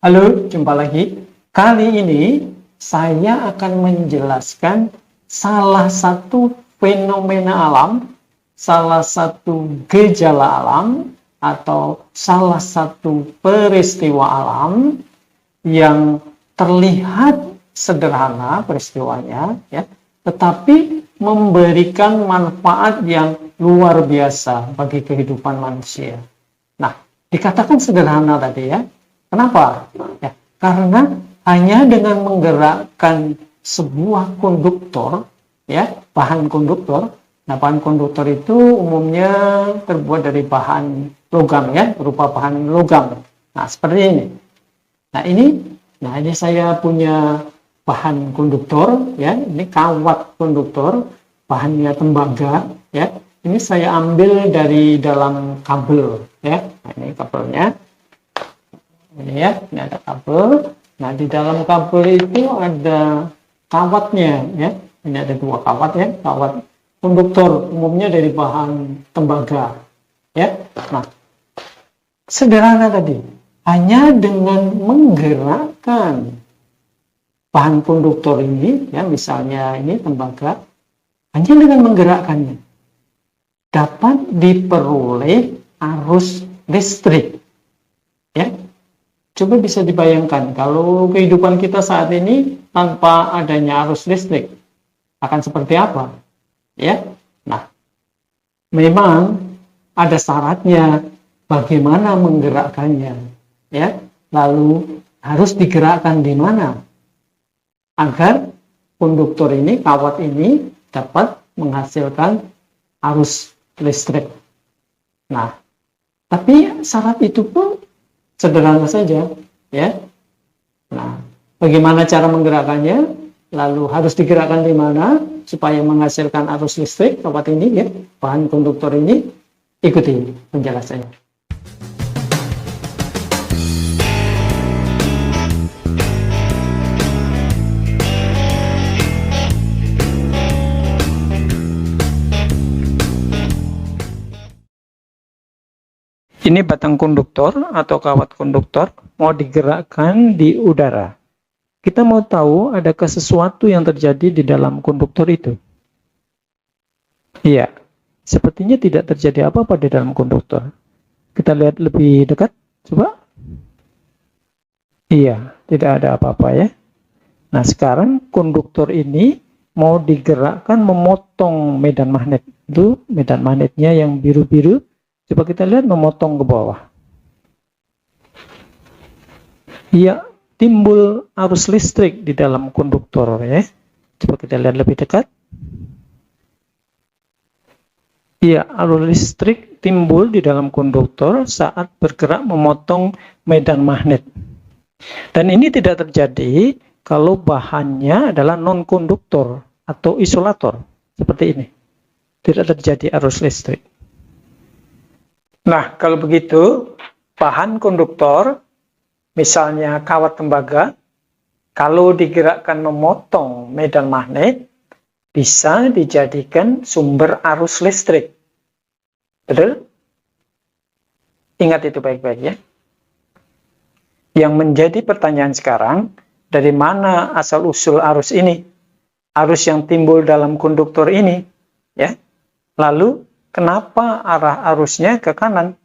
Halo, jumpa lagi. Kali ini saya akan menjelaskan salah satu fenomena alam, salah satu gejala alam, atau salah satu peristiwa alam yang terlihat sederhana peristiwanya, ya, tetapi memberikan manfaat yang luar biasa bagi kehidupan manusia. Nah, dikatakan sederhana tadi ya. Kenapa? Ya, karena hanya dengan menggerakkan sebuah konduktor, ya, bahan konduktor. Nah, bahan konduktor itu umumnya terbuat dari bahan logam, ya, berupa bahan logam. Nah, seperti ini. Nah ini saya punya bahan konduktor, ya. Ini kawat konduktor, bahannya tembaga, ya. Ini saya ambil dari dalam kabel, ya. Nah, ini kabelnya. Ini ya, ini ada kabel. Nah, di dalam kabel itu ada kawatnya, ya. Ini ada dua kawat, ya, kawat konduktor umumnya dari bahan tembaga, ya. Nah, sederhana tadi, hanya dengan menggerakkan bahan konduktor ini, ya, misalnya ini tembaga, hanya dengan menggerakkannya dapat diperoleh arus listrik, ya. Coba bisa dibayangkan kalau kehidupan kita saat ini tanpa adanya arus listrik akan seperti apa, ya. Nah, memang ada syaratnya bagaimana menggerakkannya, ya. Lalu harus digerakkan di mana agar konduktor ini, kawat ini dapat menghasilkan arus listrik. Nah, tapi syarat itu pun sederhana saja, ya. Nah, bagaimana cara menggerakkannya? Lalu harus digerakkan di mana supaya menghasilkan arus listrik kawat ini, ya, bahan konduktor ini? Ikuti penjelasannya. Ini batang konduktor atau kawat konduktor mau digerakkan di udara. Kita mau tahu adakah sesuatu yang terjadi di dalam konduktor itu? Iya, sepertinya tidak terjadi apa-apa di dalam konduktor. Kita lihat lebih dekat, coba. Iya, tidak ada apa-apa ya. Nah, sekarang konduktor ini mau digerakkan memotong medan magnet. Itu medan magnetnya yang biru-biru. Coba kita lihat memotong ke bawah. Iya, timbul arus listrik di dalam konduktor ya. Coba kita lihat lebih dekat. Iya, arus listrik timbul di dalam konduktor saat bergerak memotong medan magnet. Dan ini tidak terjadi kalau bahannya adalah non-konduktor atau isolator. Seperti ini. Tidak terjadi arus listrik. Nah, kalau begitu, bahan konduktor, misalnya kawat tembaga, kalau digerakkan memotong medan magnet, bisa dijadikan sumber arus listrik. Betul? Ingat itu baik-baik ya. Yang menjadi pertanyaan sekarang, dari mana asal-usul arus ini? Arus yang timbul dalam konduktor ini, ya. Lalu, kenapa arah arusnya ke kanan,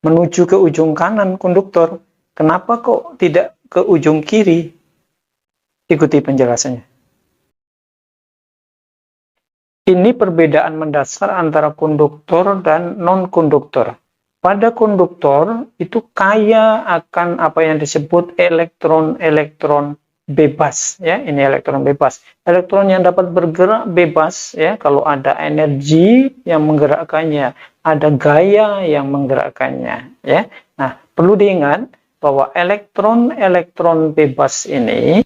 menuju ke ujung kanan konduktor? Kenapa kok tidak ke ujung kiri? Ikuti penjelasannya. Ini perbedaan mendasar antara konduktor dan non-konduktor. Pada konduktor itu kaya akan apa yang disebut elektron-elektron bebas, ya. Ini elektron bebas. Elektron yang dapat bergerak bebas, ya. Kalau ada energi yang menggerakkannya, ada gaya yang menggerakkannya, ya. Nah, perlu diingat bahwa elektron-elektron bebas ini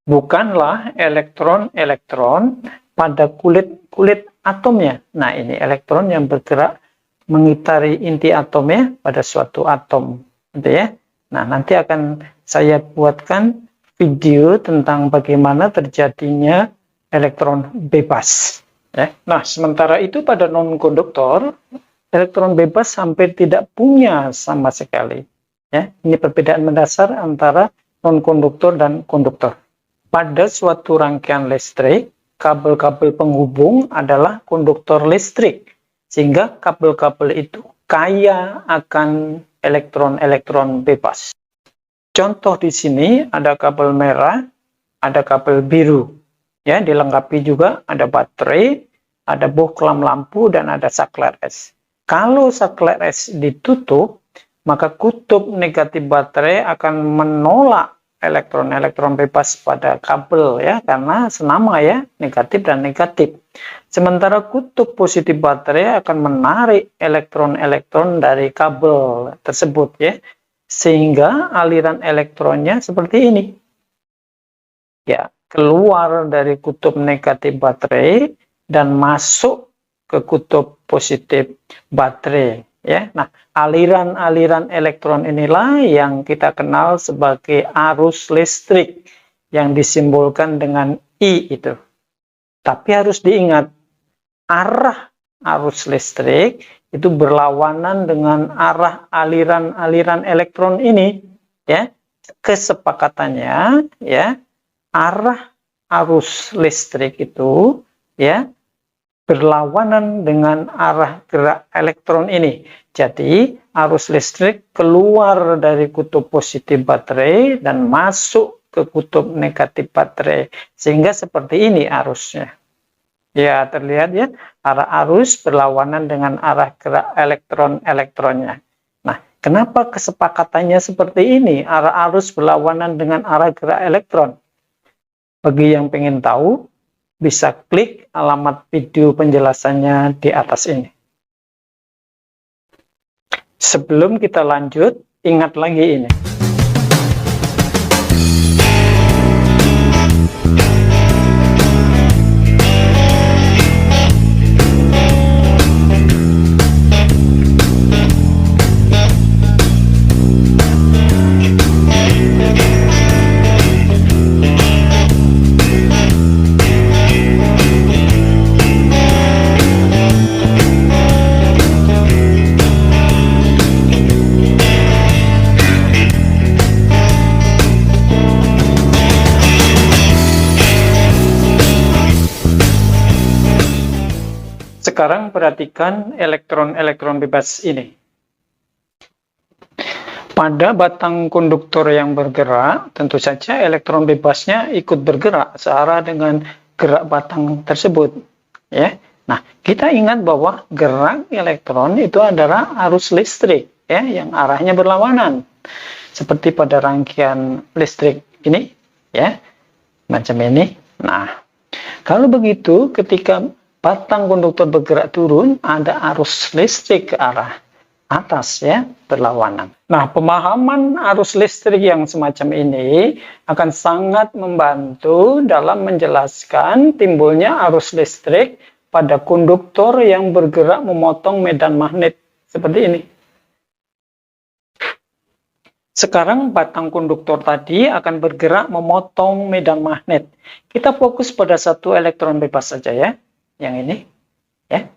bukanlah elektron-elektron pada kulit atomnya. Nah, ini elektron yang bergerak mengitari inti atomnya pada suatu atom, gitu ya. Nah, nanti akan saya buatkan video tentang bagaimana terjadinya elektron bebas. Ya. Nah, sementara itu pada non-konduktor, elektron bebas hampir tidak punya sama sekali. Ya, ini perbedaan mendasar antara non-konduktor dan konduktor. Pada suatu rangkaian listrik, kabel-kabel penghubung adalah konduktor listrik, sehingga kabel-kabel itu kaya akan elektron-elektron bebas. Contoh di sini ada kabel merah, ada kabel biru. Ya, dilengkapi juga ada baterai, ada bohlam lampu, dan ada saklar es. Kalau saklar es ditutup, maka kutub negatif baterai akan menolak elektron-elektron bebas pada kabel, ya, karena senama, ya, negatif dan negatif. Sementara kutub positif baterai akan menarik elektron-elektron dari kabel tersebut, ya, sehingga aliran elektronnya seperti ini. Ya, keluar dari kutub negatif baterai dan masuk ke kutub positif baterai, ya. Nah, aliran-aliran elektron inilah yang kita kenal sebagai arus listrik yang disimbolkan dengan I itu. Tapi harus diingat, arah arus listrik itu berlawanan dengan arah aliran-aliran elektron ini, ya. Kesepakatannya, ya, arah arus listrik itu, ya, berlawanan dengan arah gerak elektron ini. Jadi, arus listrik keluar dari kutub positif baterai dan masuk ke kutub negatif baterai. Sehingga seperti ini arusnya. Ya, terlihat, ya, arah arus berlawanan dengan arah gerak elektron-elektronnya. Nah, kenapa kesepakatannya seperti ini? Arah arus berlawanan dengan arah gerak elektron. Bagi yang pengen tahu, bisa klik alamat video penjelasannya di atas ini. Sebelum kita lanjut, ingat lagi ini. Sekarang perhatikan elektron-elektron bebas ini. Pada batang konduktor yang bergerak, tentu saja elektron bebasnya ikut bergerak searah dengan gerak batang tersebut. Ya. Nah, kita ingat bahwa gerak elektron itu adalah arus listrik, ya, yang arahnya berlawanan. Seperti pada rangkaian listrik ini, ya, macam ini. Nah, kalau begitu, ketika batang konduktor bergerak turun, ada arus listrik ke arah atas, ya, berlawanan. Nah, pemahaman arus listrik yang semacam ini akan sangat membantu dalam menjelaskan timbulnya arus listrik pada konduktor yang bergerak memotong medan magnet seperti ini. Sekarang batang konduktor tadi akan bergerak memotong medan magnet. Kita fokus pada satu elektron bebas saja, ya. Yang ini, ya.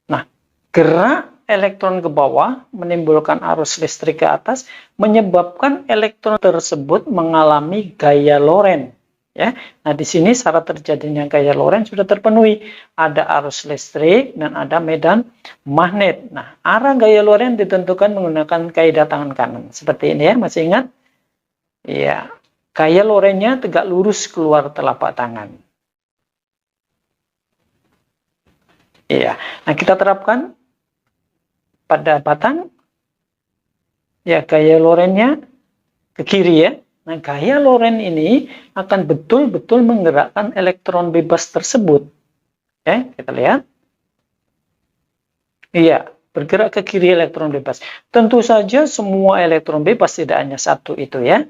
Nah, gerak elektron ke bawah menimbulkan arus listrik ke atas, menyebabkan elektron tersebut mengalami gaya Lorentz, ya. Nah, di sini syarat terjadinya gaya Lorentz sudah terpenuhi. Ada arus listrik dan ada medan magnet. Nah, arah gaya Lorentz ditentukan menggunakan kaidah tangan kanan. Seperti ini, ya, masih ingat? Ya, gaya Lorentz-nya tegak lurus keluar telapak tangan. Iya, nah kita terapkan pada batang, ya, gaya Lorentz-nya ke kiri, ya. Nah, gaya Lorentz ini akan betul-betul menggerakkan elektron bebas tersebut. Ya, kita lihat. Iya, bergerak ke kiri elektron bebas. Tentu saja semua elektron bebas, tidak hanya satu itu, ya.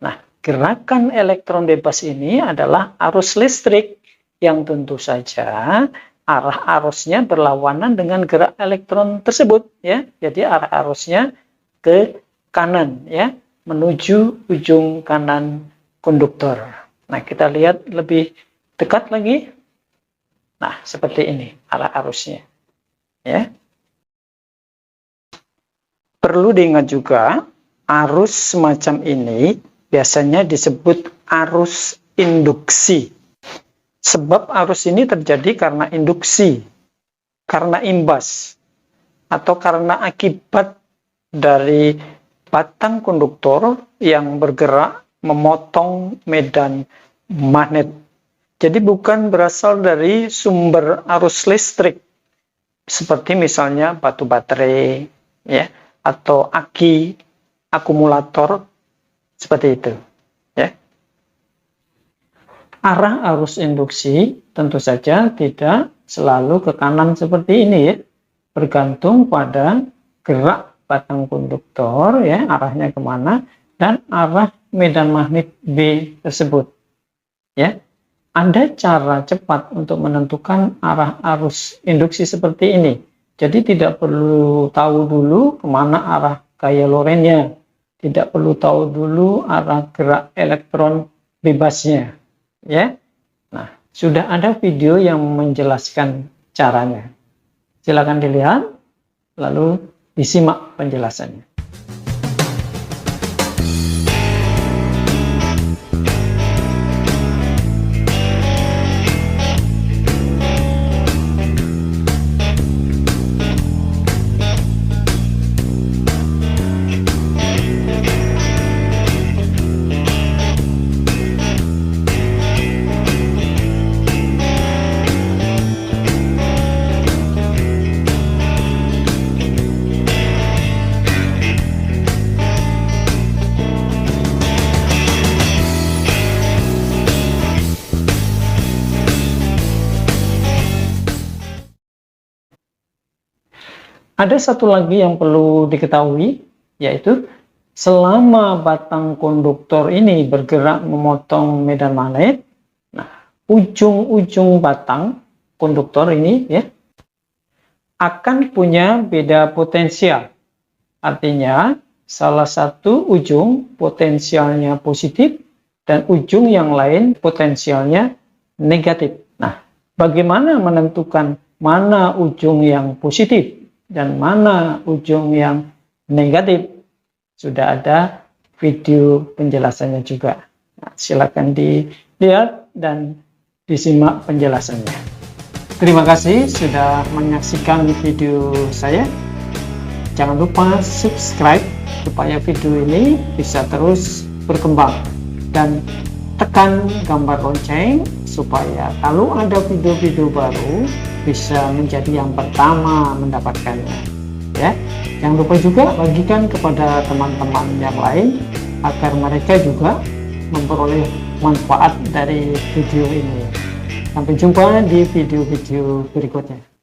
Nah, gerakan elektron bebas ini adalah arus listrik yang tentu saja arah arusnya berlawanan dengan gerak elektron tersebut, ya. Jadi arah arusnya ke kanan, ya, menuju ujung kanan konduktor. Nah, kita lihat lebih dekat lagi. Nah, seperti ini arah arusnya, ya. Perlu diingat juga arus semacam ini biasanya disebut arus induksi. Sebab arus ini terjadi karena induksi, karena imbas, atau karena akibat dari batang konduktor yang bergerak memotong medan magnet. Jadi bukan berasal dari sumber arus listrik, seperti misalnya batu baterai, ya, atau aki, akumulator, seperti itu. Ya. Arah arus induksi tentu saja tidak selalu ke kanan seperti ini, ya. Bergantung pada gerak batang konduktor, ya, arahnya kemana, dan arah medan magnet B tersebut. Ya. Ada cara cepat untuk menentukan arah arus induksi seperti ini. Jadi tidak perlu tahu dulu kemana arah gaya Lorentz-nya. Tidak perlu tahu dulu arah gerak elektron bebasnya. Ya. Nah, sudah ada video yang menjelaskan caranya. Silakan dilihat, lalu disimak penjelasannya. Ada satu lagi yang perlu diketahui, yaitu selama batang konduktor ini bergerak memotong medan magnet, nah, ujung-ujung batang konduktor ini, ya, akan punya beda potensial. Artinya, salah satu ujung potensialnya positif dan ujung yang lain potensialnya negatif. Nah, bagaimana menentukan mana ujung yang positif dan mana ujung yang negatif? Sudah ada video penjelasannya juga. Nah, silakan dilihat dan disimak penjelasannya. Terima kasih sudah menyaksikan video saya. Jangan lupa subscribe supaya video ini bisa terus berkembang, dan tekan gambar lonceng supaya kalau ada video-video baru bisa menjadi yang pertama mendapatkannya, ya. Jangan lupa juga bagikan kepada teman-teman yang lain agar mereka juga memperoleh manfaat dari video ini. Sampai jumpa di video-video berikutnya.